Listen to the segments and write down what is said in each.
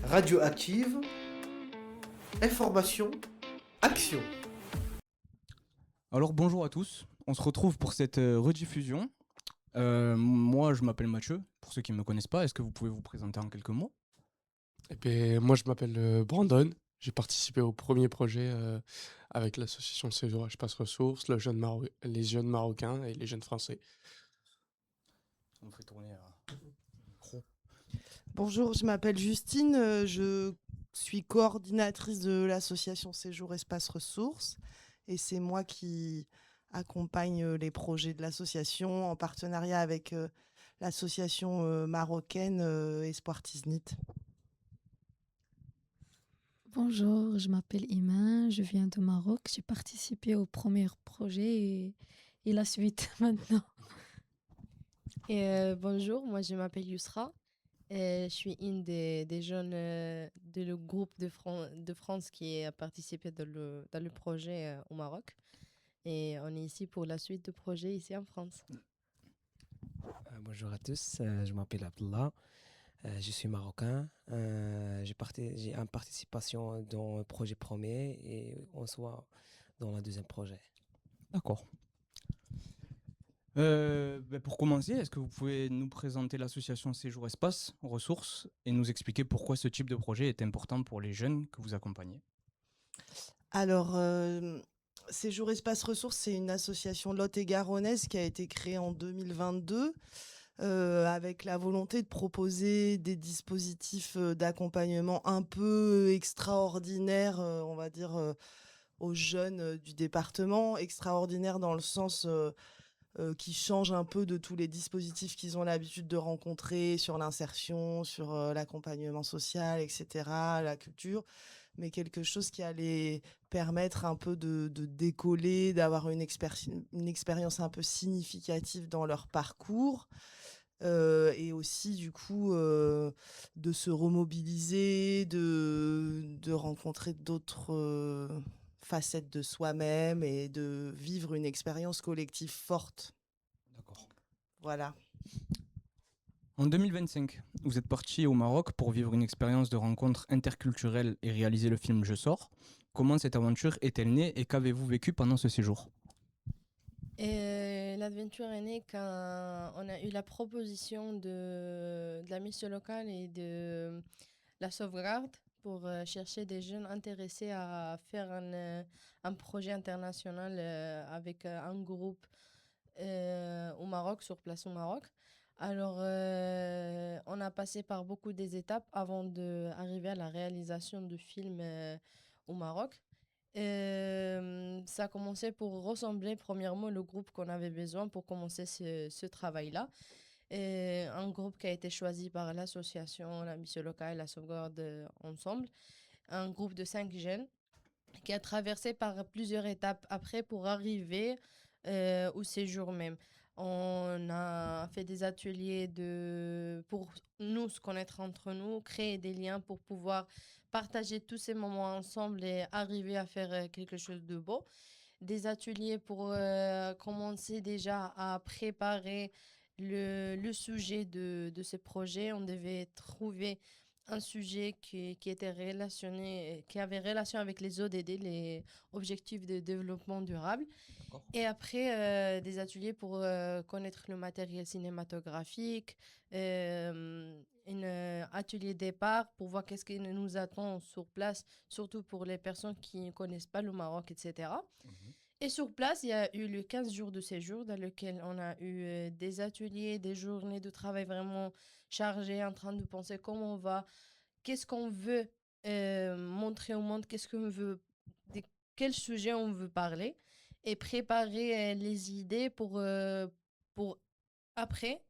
Radioactive, information, action. Alors bonjour à tous, on se retrouve pour cette rediffusion. Moi je m'appelle Mathieu, pour ceux qui ne me connaissent pas, est-ce que vous pouvez vous présenter en quelques mots? Eh bien, moi, je m'appelle Brandon. J'ai participé au premier projet avec l'association Séjour Espace Ressources, les jeunes Marocains et les jeunes Français. On fait tourner le micro. Bonjour, je m'appelle Justine, je suis coordinatrice de l'association Séjour Espace Ressources et c'est moi qui accompagne les projets de l'association en partenariat avec l'association marocaine Espoir Tiznit. Bonjour, je m'appelle Iman, je viens de Maroc. J'ai participé au premier projet et la suite maintenant. Bonjour, moi je m'appelle Yousra. Je suis une des jeunes de le groupe de France qui a participé dans le projet au Maroc. Et on est ici pour la suite du projet ici en France. Bonjour à tous, je m'appelle Abdullah, je suis marocain. J'ai une participation dans le projet premier et on soit dans le deuxième projet. D'accord. Pour commencer, est-ce que vous pouvez nous présenter l'association Séjour Espace Ressources et nous expliquer pourquoi ce type de projet est important pour les jeunes que vous accompagnez? Alors, Séjour Espace Ressources, c'est une association lot-et-garonnaise qui a été créée en 2022 avec la volonté de proposer des dispositifs d'accompagnement un peu extraordinaires, on va dire, aux jeunes du département. Extraordinaires dans le sens qui changent un peu de tous les dispositifs qu'ils ont l'habitude de rencontrer sur l'insertion, sur l'accompagnement social, etc., la culture, mais quelque chose qui allait permettre un peu de décoller, d'avoir une expérience un peu significative dans leur parcours. Et aussi du coup de se remobiliser, de rencontrer d'autres facettes de soi-même et de vivre une expérience collective forte. D'accord. Voilà. En 2025, vous êtes parti au Maroc pour vivre une expérience de rencontre interculturelle et réaliser le film Je sors. Comment cette aventure est-elle née et qu'avez-vous vécu pendant ce séjour? L'aventure est née quand on a eu la proposition de la mission locale et de la sauvegarde pour chercher des jeunes intéressés à faire un projet international avec un groupe au Maroc, sur place au Maroc. Alors, on a passé par beaucoup des étapes avant d'arriver à la réalisation du film au Maroc. Ça a commencé pour ressembler premièrement le groupe qu'on avait besoin pour commencer ce travail-là. Un groupe qui a été choisi par l'association, la mission locale, la sauvegarde ensemble. Un groupe de 5 jeunes qui a traversé par plusieurs étapes après pour arriver au séjour même. On a fait des ateliers pour nous se connaître entre nous, créer des liens pour pouvoir partager tous ces moments ensemble et arriver à faire quelque chose de beau. Des ateliers pour commencer déjà à préparer le sujet de ce projet. On devait trouver un sujet qui était relationné, qui avait relation avec les ODD, les objectifs de développement durable. D'accord. Et après, des ateliers pour connaître le matériel cinématographique, un atelier départ pour voir qu'est-ce qui nous attend sur place, surtout pour les personnes qui ne connaissent pas le Maroc, etc. Et sur place, il y a eu le 15 jours de séjour dans lequel on a eu des ateliers, des journées de travail vraiment chargées, en train de penser comment on va, qu'est-ce qu'on veut montrer au monde, qu'est-ce qu'on veut, de quel sujet on veut parler, et préparer les idées pour après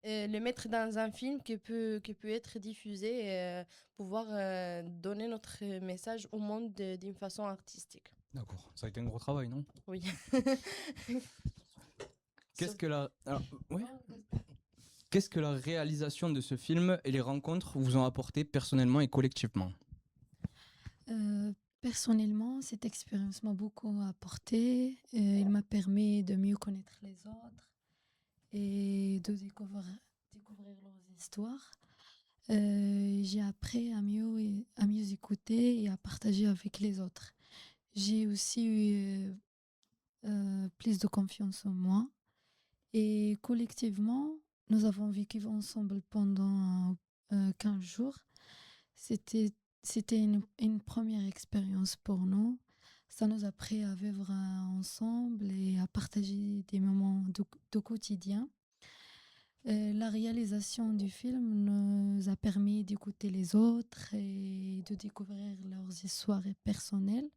le mettre dans un film qui peut être diffusé et pouvoir donner notre message au monde d'une façon artistique. D'accord, ça a été un gros travail, non? Oui. Qu'est-ce que Qu'est-ce que la réalisation de ce film et les rencontres vous ont apporté personnellement et collectivement? Personnellement, cette expérience m'a beaucoup apporté. Il m'a permis de mieux connaître les autres et de découvrir leurs histoires. et j'ai appris à mieux écouter et à partager avec les autres. J'ai aussi eu plus de confiance en moi et collectivement, nous avons vécu ensemble pendant 15 jours. C'était, c'était une première expérience pour nous. Ça nous a appris à vivre ensemble et à partager des moments de quotidien. La réalisation du film nous a permis d'écouter les autres et de découvrir leurs histoires personnelles.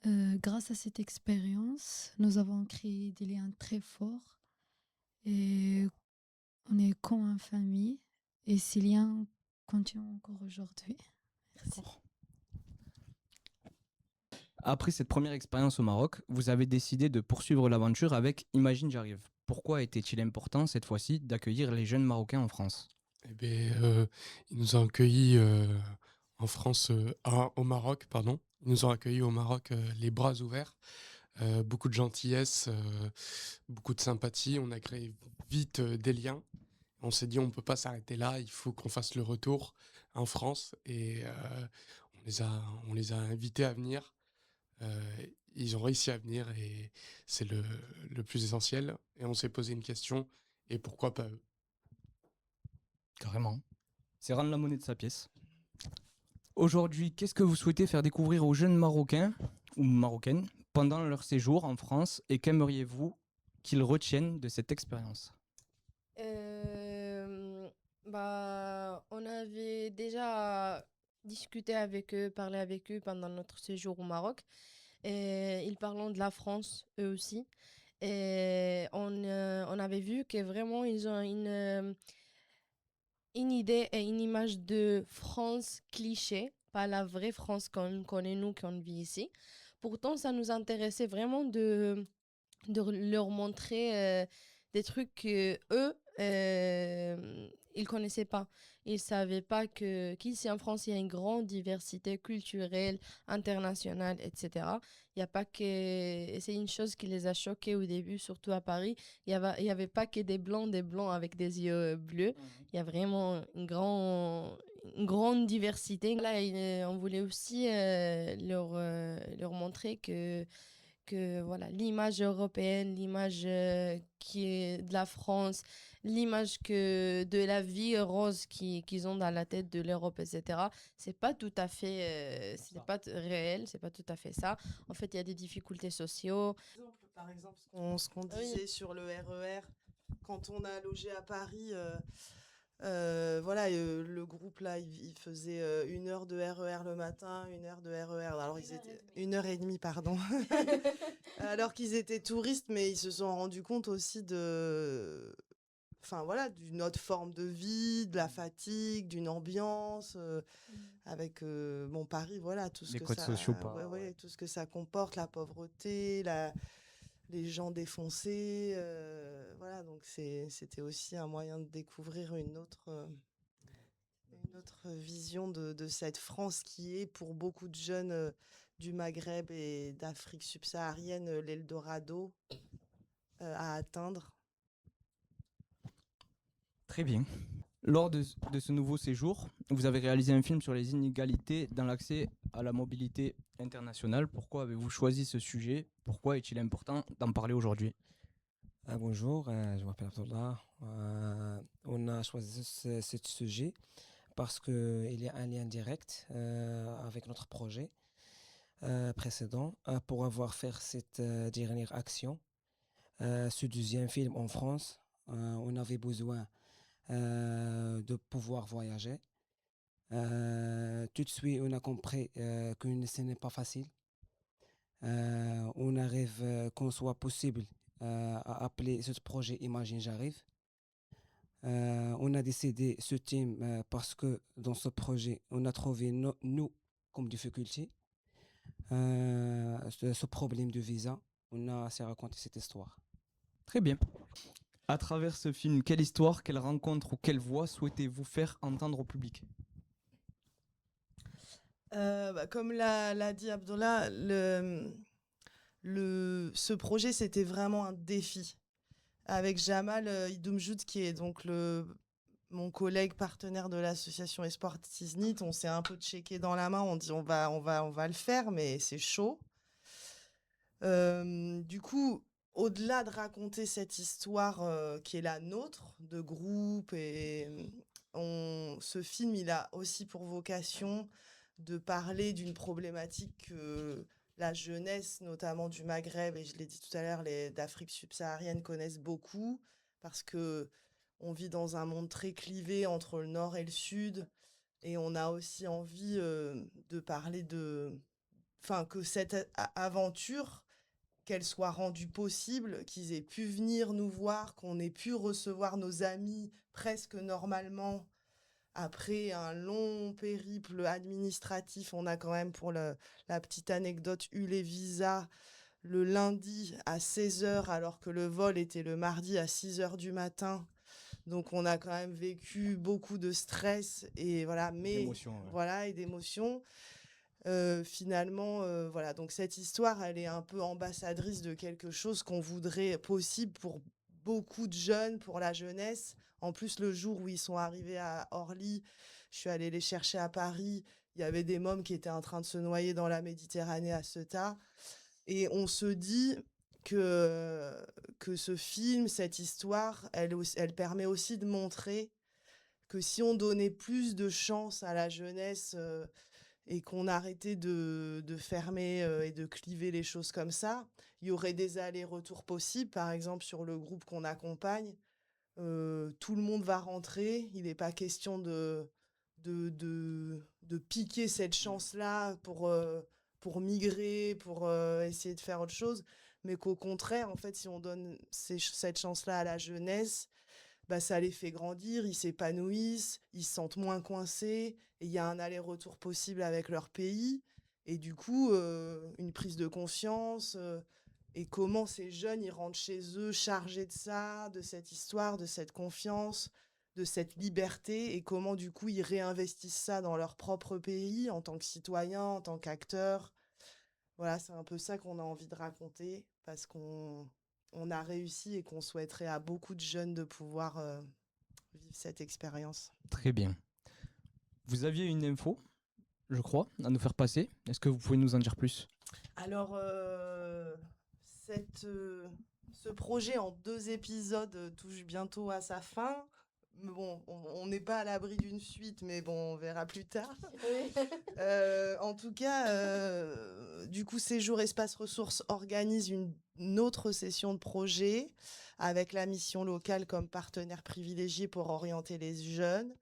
Grâce à cette expérience, nous avons créé des liens très forts et on est comme une famille et ces liens continuent encore aujourd'hui. Merci. Après cette première expérience au Maroc, vous avez décidé de poursuivre l'aventure avec Imagine J'arrive. Pourquoi était-il important cette fois-ci d'accueillir les jeunes Marocains en France? Eh bien, ils nous ont accueillis en France, au Maroc, pardon. Ils nous ont accueillis au Maroc les bras ouverts, beaucoup de gentillesse, beaucoup de sympathie. On a créé vite des liens. On s'est dit, on ne peut pas s'arrêter là, il faut qu'on fasse le retour en France. Et on les a invités à venir. Ils ont réussi à venir et c'est le plus essentiel. Et on s'est posé une question, et pourquoi pas eux? Carrément. C'est rendre la monnaie de sa pièce. Aujourd'hui, qu'est-ce que vous souhaitez faire découvrir aux jeunes Marocains ou Marocaines pendant leur séjour en France et qu'aimeriez-vous qu'ils retiennent de cette expérience? On avait déjà discuté avec eux, parlé avec eux pendant notre séjour au Maroc. Et ils parlent de la France, eux aussi. Et on avait vu que vraiment, ils ont une idée et une image de France cliché, pas la vraie France qu'on connaît nous, qu'on vit ici. Pourtant, ça nous intéressait vraiment de leur montrer des trucs que eux ils connaissaient pas. Ils savaient pas que qu'ici en France il y a une grande diversité culturelle, internationale, etc. Il y a pas que et c'est une chose qui les a choqués au début, surtout à Paris. Il y avait pas que des blancs avec des yeux bleus. Il y a vraiment une grande diversité. Là, on voulait aussi leur montrer que voilà, l'image européenne, l'image qui est de la France, l'image de la vie rose qu'ils ont dans la tête de l'Europe, etc. C'est pas tout à fait, c'est pas réel, c'est pas tout à fait ça. En fait, il y a des difficultés sociales. Par exemple, ce qu'on disait sur le RER, quand on a logé à Paris, le groupe là, il faisait 1 heure de RER le matin, 1 heure de RER. Alors ils étaient 1 heure et demie, pardon. Alors qu'ils étaient touristes, mais ils se sont rendus compte aussi d'une autre forme de vie, de la fatigue, d'une ambiance, avec Paris, voilà, tout ce Les que codes ça, sociaux, tout ce que ça comporte, la pauvreté, les gens défoncés, voilà, donc c'était aussi un moyen de découvrir une autre vision de cette France qui est pour beaucoup de jeunes du Maghreb et d'Afrique subsaharienne l'Eldorado à atteindre. Très bien. Lors de ce nouveau séjour, vous avez réalisé un film sur les inégalités dans l'accès à la mobilité internationale. Pourquoi avez-vous choisi ce sujet? Pourquoi est-il important d'en parler aujourd'hui? Bonjour, je m'appelle Abdullah. On a choisi ce sujet parce qu'il y a un lien direct avec notre projet précédent pour avoir fait cette dernière action. Ce deuxième film en France, on avait besoin de pouvoir voyager. Tout de suite, on a compris que ce n'est pas facile. On arrive qu'on soit possible à appeler ce projet Imagine J'arrive. On a décidé ce team parce que dans ce projet, on a trouvé nous comme difficulté ce problème de visa. On a assez raconté cette histoire. Très bien. À travers ce film, quelle histoire, quelle rencontre ou quelle voix souhaitez-vous faire entendre au public? Comme l'a dit Abdullah, ce projet, c'était vraiment un défi. Avec Jamal Idoumjoud, qui est donc le mon collègue partenaire de l'association Espoir Tiznit, on s'est un peu checké dans la main, on dit on va le faire, mais c'est chaud. Du coup, au-delà de raconter cette histoire qui est la nôtre, de groupe, ce film, il a aussi pour vocation de parler d'une problématique que la jeunesse, notamment du Maghreb, et je l'ai dit tout à l'heure, d'Afrique subsaharienne connaissent beaucoup, parce que on vit dans un monde très clivé entre le nord et le sud, et on a aussi envie de parler que cette aventure, qu'elle soit rendue possible, qu'ils aient pu venir nous voir, qu'on ait pu recevoir nos amis presque normalement. Après un long périple administratif, on a quand même, pour la petite anecdote, eu les visas le lundi à 16h, alors que le vol était le mardi à 6h du matin. Donc on a quand même vécu beaucoup de stress et voilà, et d'émotions. Finalement, voilà, donc cette histoire, elle est un peu ambassadrice de quelque chose qu'on voudrait possible pour beaucoup de jeunes, pour la jeunesse. En plus, le jour où ils sont arrivés à Orly, je suis allée les chercher à Paris. Il y avait des mômes qui étaient en train de se noyer dans la Méditerranée à Ceuta. Et on se dit que ce film, cette histoire, elle permet aussi de montrer que si on donnait plus de chance à la jeunesse et qu'on arrêtait de fermer et de cliver les choses comme ça, il y aurait des allers-retours possibles. Par exemple, sur le groupe qu'on accompagne, tout le monde va rentrer. Il n'est pas question de piquer cette chance-là pour migrer, pour essayer de faire autre chose. Mais qu'au contraire, en fait, si on donne cette chance-là à la jeunesse, ça les fait grandir, ils s'épanouissent, ils se sentent moins coincés, et il y a un aller-retour possible avec leur pays. Et du coup, une prise de conscience... et comment ces jeunes, ils rentrent chez eux chargés de ça, de cette histoire, de cette confiance, de cette liberté, et comment du coup ils réinvestissent ça dans leur propre pays en tant que citoyens, en tant qu'acteurs. Voilà, c'est un peu ça qu'on a envie de raconter, parce qu'on a réussi et qu'on souhaiterait à beaucoup de jeunes de pouvoir vivre cette expérience. Très bien. Vous aviez une info, je crois, à nous faire passer. Est-ce que vous pouvez nous en dire plus ? Alors, ce projet en 2 épisodes touche bientôt à sa fin. Bon, on n'est pas à l'abri d'une suite, mais bon, on verra plus tard. En tout cas, du coup, Séjour Espace Ressources organise une autre session de projet avec la mission locale comme partenaire privilégié pour orienter les jeunes.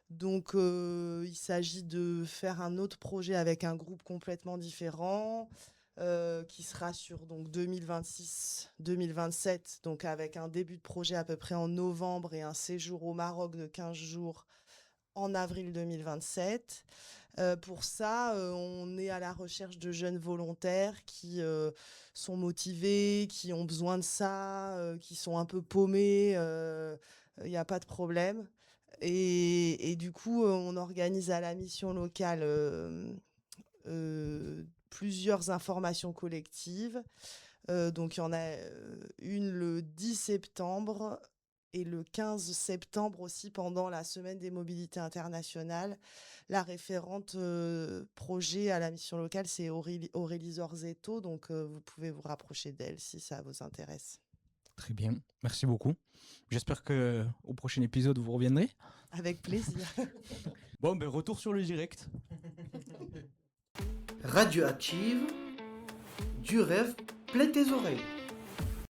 Donc, il s'agit de faire un autre projet avec un groupe complètement différent, qui sera sur donc 2026-2027, donc avec un début de projet à peu près en novembre et un séjour au Maroc de 15 jours en avril 2027. Pour ça, on est à la recherche de jeunes volontaires qui sont motivés, qui ont besoin de ça, qui sont un peu paumés, il n'y a pas de problème. Et du coup, on organise à la mission locale plusieurs informations collectives. Donc, il y en a une le 10 septembre et le 15 septembre aussi, pendant la Semaine des mobilités internationales. La référente projet à la mission locale, c'est Aurélie Zorzetto. Donc, vous pouvez vous rapprocher d'elle si ça vous intéresse. Très bien, merci beaucoup. J'espère qu'au prochain épisode, vous reviendrez. Avec plaisir. Bon, retour sur le direct. Radioactive, du rêve plein tes oreilles.